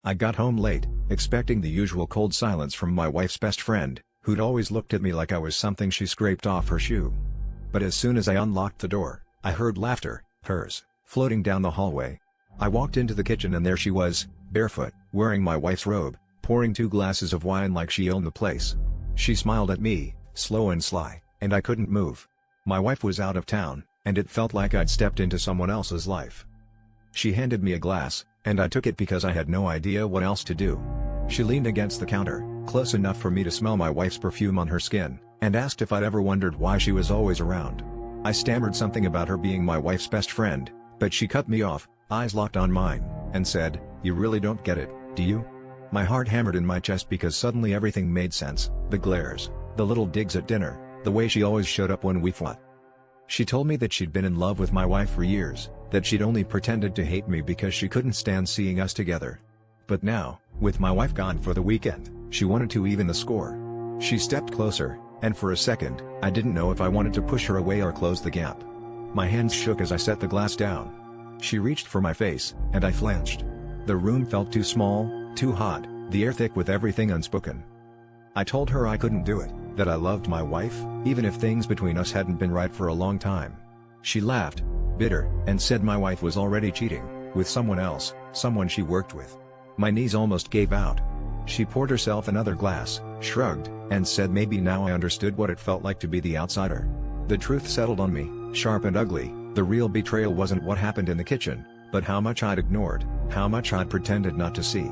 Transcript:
I got home late, expecting the usual cold silence from my wife's best friend, who'd always looked at me like I was something she scraped off her shoe. But as soon as I unlocked the door, I heard laughter, hers, floating down the hallway. I walked into the kitchen and there she was, barefoot, wearing my wife's robe, pouring 2 glasses of wine like she owned the place. She smiled at me, slow and sly, and I couldn't move. My wife was out of town, and it felt like I'd stepped into someone else's life. She handed me a glass, and I took it because I had no idea what else to do. She leaned against the counter, close enough for me to smell my wife's perfume on her skin, and asked if I'd ever wondered why she was always around. I stammered something about her being my wife's best friend, but she cut me off, eyes locked on mine, and said, "You really don't get it, do you?" My heart hammered in my chest because suddenly everything made sense, the glares, the little digs at dinner, the way she always showed up when we fought. She told me that she'd been in love with my wife for years, that she'd only pretended to hate me because she couldn't stand seeing us together. But now, with my wife gone for the weekend, she wanted to even the score. She stepped closer, and for a second, I didn't know if I wanted to push her away or close the gap. My hands shook as I set the glass down. She reached for my face, and I flinched. The room felt too small, too hot, the air thick with everything unspoken. I told her I couldn't do it, that I loved my wife, even if things between us hadn't been right for a long time. She laughed, bitter, and said my wife was already cheating, with someone else, someone she worked with. My knees almost gave out. She poured herself another glass, shrugged, and said maybe now I understood what it felt like to be the outsider. The truth settled on me, sharp and ugly. The real betrayal wasn't what happened in the kitchen, but how much I'd ignored, how much I'd pretended not to see.